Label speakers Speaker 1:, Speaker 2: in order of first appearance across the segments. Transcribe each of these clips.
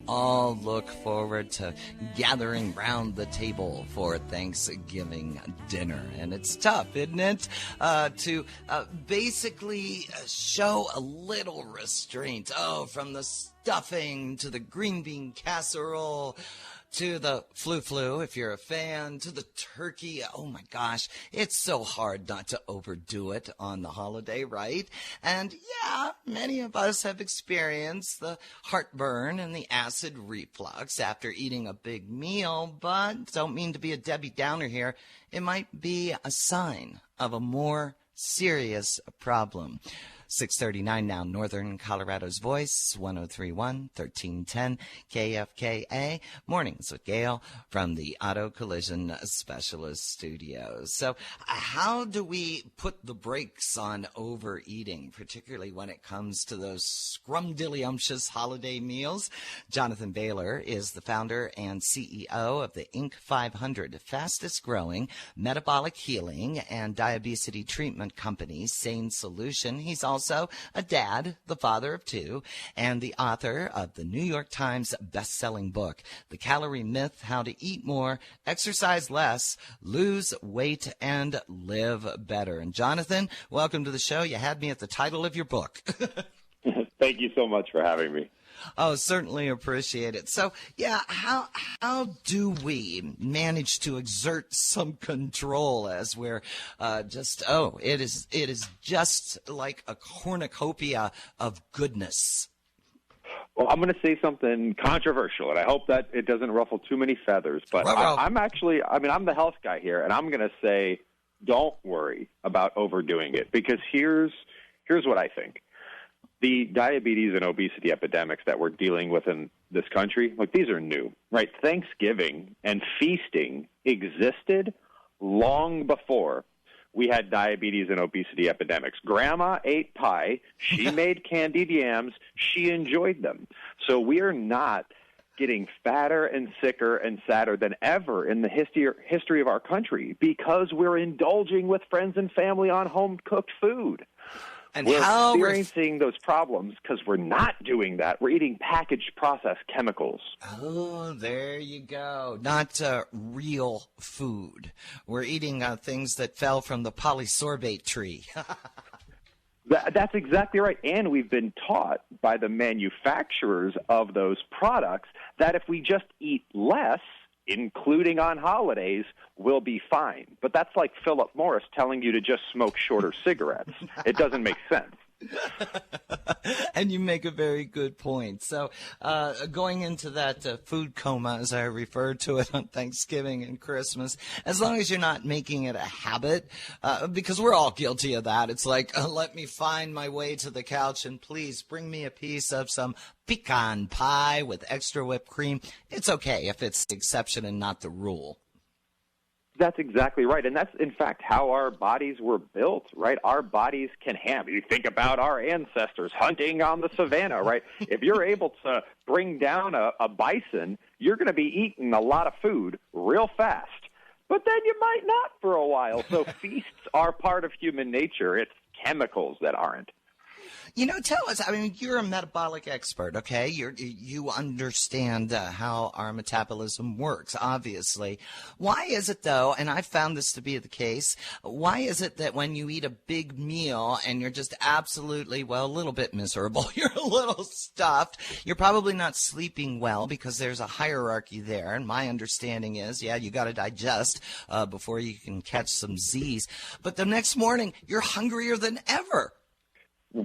Speaker 1: all look forward to gathering round the table for Thanksgiving dinner. And it's tough, isn't it, to basically show a little restraint. Oh, from the stuffing to the green bean casserole to the flu, if you're a fan, to the turkey. Oh my gosh, it's so hard not to overdo it on the holiday, right? And yeah, many of us have experienced the heartburn and the acid reflux after eating a big meal, but don't mean to be a Debbie Downer here. It might be a sign of a more serious problem. 6:39 now, Northern Colorado's Voice, 103.1, 1310 KFKA. Mornings with Gail from the Auto Collision Specialist Studios. So how do we put the brakes on overeating, particularly when it comes to those scrumdiddlyumptious holiday meals? Jonathan Bailor is the founder and CEO of the Inc. 500 fastest growing metabolic healing and diabetes treatment company, SANESolution. He's also a dad, the father of two, and the author of the New York Times bestselling book, The Calorie Myth, How to Eat More, Exercise Less, Lose Weight, and Live Better. And Jonathan, welcome to the show. You had me at the title of your book.
Speaker 2: Thank you so much for having me.
Speaker 1: Oh, certainly appreciate it. So, yeah, how do we manage to exert some control as we're it is just like a cornucopia of goodness?
Speaker 2: Well, I'm going to say something controversial, and I hope that it doesn't ruffle too many feathers. But I'm the health guy here, and I'm going to say don't worry about overdoing it, because here's what I think. The diabetes and obesity epidemics that we're dealing with in this country, like, these are new, right? Thanksgiving and feasting existed long before we had diabetes and obesity epidemics. Grandma ate pie. She made candied yams. She enjoyed them. So we are not getting fatter and sicker and sadder than ever in the history of our country because we're indulging with friends and family on home-cooked food. And we're experiencing those problems because we're not doing that. We're eating packaged processed chemicals.
Speaker 1: Oh, there you go. Not real food. We're eating things that fell from the polysorbate tree.
Speaker 2: That's exactly right. And we've been taught by the manufacturers of those products that if we just eat less, including on holidays, will be fine. But that's like Philip Morris telling you to just smoke shorter cigarettes. It doesn't make sense.
Speaker 1: And you make a very good point. So going into that food coma, as I referred to it on Thanksgiving and Christmas, as long as you're not making it a habit, because we're all guilty of that. It's like, let me find my way to the couch and please bring me a piece of some pecan pie with extra whipped cream. It's okay if it's the exception and not the rule.
Speaker 2: That's exactly right. And that's, in fact, how our bodies were built, right? Our bodies can handle. You think about our ancestors hunting on the savannah, right? If you're able to bring down a bison, you're going to be eating a lot of food real fast. But then you might not for a while. So feasts are part of human nature. It's chemicals that aren't.
Speaker 1: You know, tell us, I mean, you're a metabolic expert, okay? You understand how our metabolism works, obviously. Why is it, though, and I've found this to be the case, why is it that when you eat a big meal and you're just absolutely, well, a little bit miserable, you're a little stuffed, you're probably not sleeping well because there's a hierarchy there, and my understanding is, yeah, you got to digest before you can catch some Z's, but the next morning, you're hungrier than ever.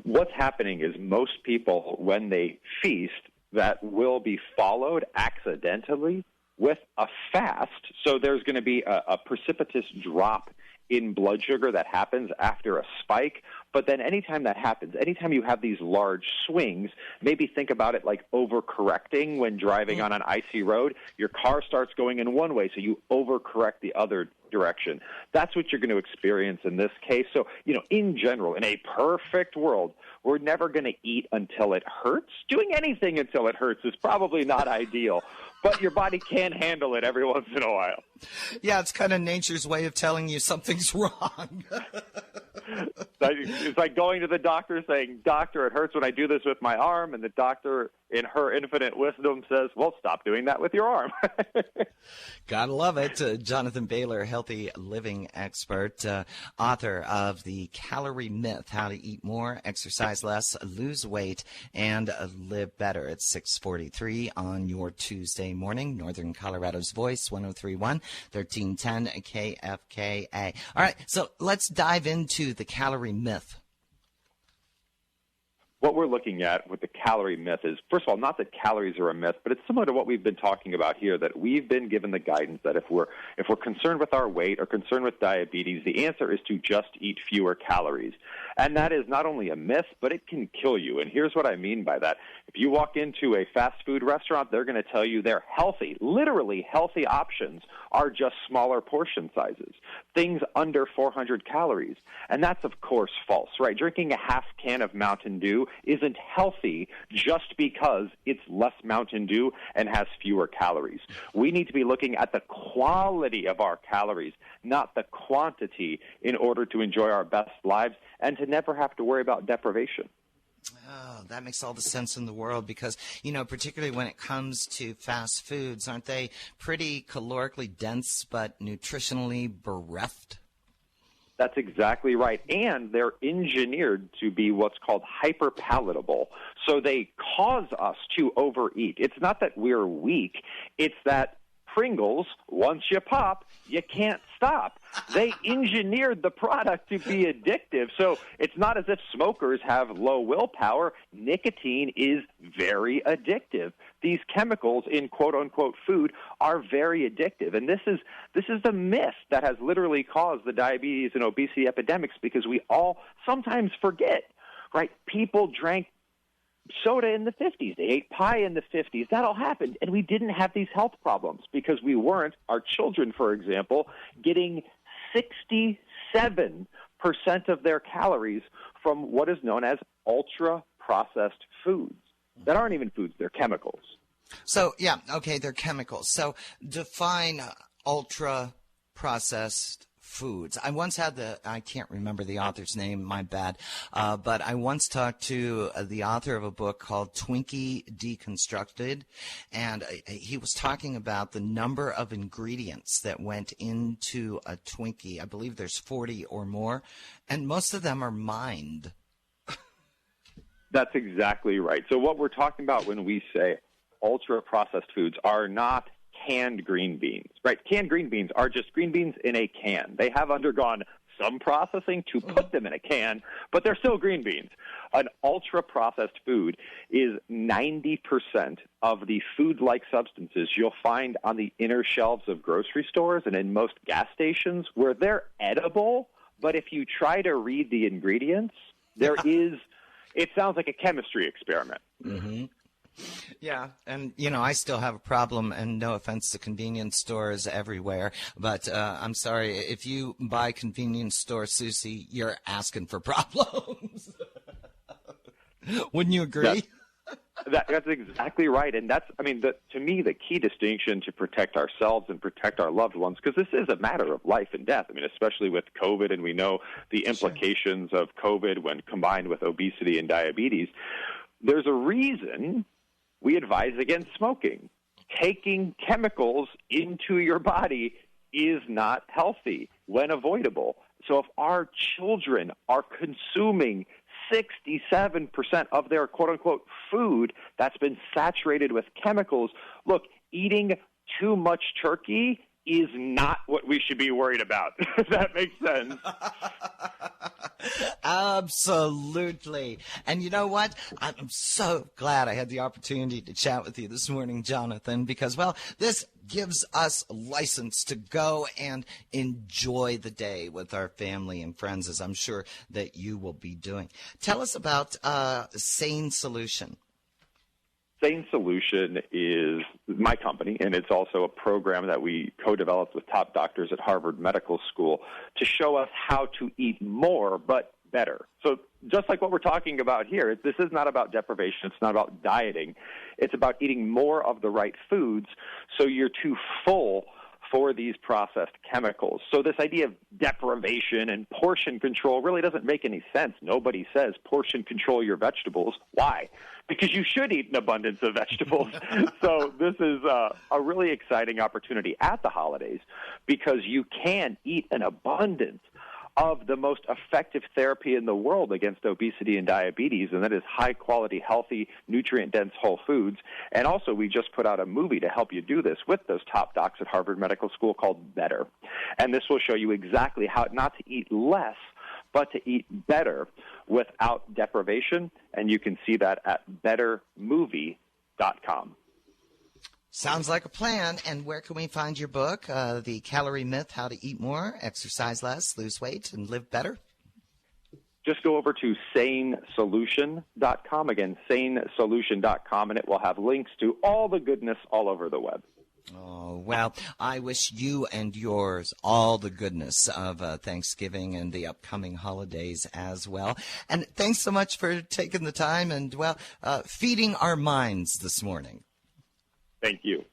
Speaker 2: What's happening is most people, when they feast, that will be followed accidentally with a fast. So there's going to be a precipitous drop in blood sugar that happens after a spike. But then anytime that happens, anytime you have these large swings, maybe think about it like overcorrecting when driving on an icy road. Your car starts going in one way, so you overcorrect the other direction. That's what you're going to experience in this case. So, you know, in general, in a perfect world, we're never going to eat until it hurts. Doing anything until it hurts is probably not ideal, but your body can handle it every once in a while.
Speaker 1: Yeah, it's kind of nature's way of telling you something's wrong.
Speaker 2: It's like going to the doctor saying, "Doctor, it hurts when I do this with my arm," and the doctor in her infinite wisdom, says, well, stop doing that with your arm.
Speaker 1: Gotta love it. Jonathan Bailor, healthy living expert, author of The Calorie Myth, How to Eat More, Exercise Less, Lose Weight, and Live Better. It's 6:43 on your Tuesday morning. Northern Colorado's Voice, 103.1, 1310 KFKA. All right, so let's dive into the calorie myth.
Speaker 2: What we're looking at with the calorie myth is, first of all, not that calories are a myth, but it's similar to what we've been talking about here, that we've been given the guidance that if we're concerned with our weight or concerned with diabetes, the answer is to just eat fewer calories. And that is not only a myth, but it can kill you. And here's what I mean by that. If you walk into a fast food restaurant, they're going to tell you their healthy, literally healthy options are just smaller portion sizes, things under 400 calories. And that's, of course, false, right? Drinking a half can of Mountain Dew isn't healthy just because it's less Mountain Dew and has fewer calories. We need to be looking at the quality of our calories, not the quantity, in order to enjoy our best lives and to never have to worry about deprivation.
Speaker 1: Oh, that makes all the sense in the world because, particularly when it comes to fast foods, aren't they pretty calorically dense but nutritionally bereft?
Speaker 2: That's exactly right. And they're engineered to be what's called hyperpalatable. So they cause us to overeat. It's not that we're weak. It's that Pringles, once you pop, you can't stop. They engineered the product to be addictive. So it's not as if smokers have low willpower. Nicotine is very addictive. These chemicals in quote-unquote food are very addictive. And this is the myth that has literally caused the diabetes and obesity epidemics because we all sometimes forget, right? People drank soda in the 50s. They ate pie in the 50s. That all happened. And we didn't have these health problems because we weren't, our children, for example, getting 67% of their calories from what is known as ultra-processed foods. That aren't even foods. They're chemicals.
Speaker 1: So, yeah, okay, they're chemicals. So define ultra-processed foods. I once had I can't remember the author's name, my bad, but I once talked to the author of a book called Twinkie Deconstructed, and he was talking about the number of ingredients that went into a Twinkie. I believe there's 40 or more, and most of them are mined.
Speaker 2: That's exactly right. So what we're talking about when we say ultra-processed foods are not canned green beans, right? Canned green beans are just green beans in a can. They have undergone some processing to put them in a can, but they're still green beans. An ultra-processed food is 90% of the food-like substances you'll find on the inner shelves of grocery stores and in most gas stations where they're edible, but if you try to read the ingredients, it sounds like a chemistry experiment.
Speaker 1: Mm-hmm. Yeah, and, I still have a problem, and no offense to convenience stores everywhere, but I'm sorry, if you buy convenience store sushi, you're asking for problems. Wouldn't you agree?
Speaker 2: That's exactly right, and to me, the key distinction to protect ourselves and protect our loved ones, because this is a matter of life and death, especially with COVID, and we know the implications of COVID when combined with obesity and diabetes. There's a reason we advise against smoking. Taking chemicals into your body is not healthy when avoidable. So if our children are consuming 67% of their quote-unquote food that's been saturated with chemicals, look, eating too much turkey is not what we should be worried about. If that makes sense.
Speaker 1: Absolutely. And you know what? I'm so glad I had the opportunity to chat with you this morning, Jonathan, because, this gives us license to go and enjoy the day with our family and friends, as I'm sure that you will be doing. Tell us about SANESolution. SANESolution is my company, and it's also a program that we co-developed with top doctors at Harvard Medical School to show us how to eat more but better. So just like what we're talking about here, this is not about deprivation. It's not about dieting. It's about eating more of the right foods so you're too full
Speaker 2: for these processed chemicals. So this idea of deprivation and portion control really doesn't make any sense. Nobody says portion control your vegetables. Why? Because you should eat an abundance of vegetables. So this is a really exciting opportunity at the holidays because you can eat an abundance of the most effective therapy in the world against obesity and diabetes, and that is high-quality, healthy, nutrient-dense whole foods. And also, we just put out a movie to help you do this with those top docs at Harvard Medical School called Better. And this will show you exactly how not to eat less, but to eat better without deprivation, and you can see that at bettermovie.com.
Speaker 1: Sounds like a plan. And where can we find your book, The Calorie Myth, How to Eat More, Exercise Less, Lose Weight, and Live Better?
Speaker 2: Just go over to SANESolution.com. Again, SANESolution.com, and it will have links to all the goodness all over the web.
Speaker 1: Oh, well, I wish you and yours all the goodness of Thanksgiving and the upcoming holidays as well. And thanks so much for taking the time and, feeding our minds this morning.
Speaker 2: Thank you.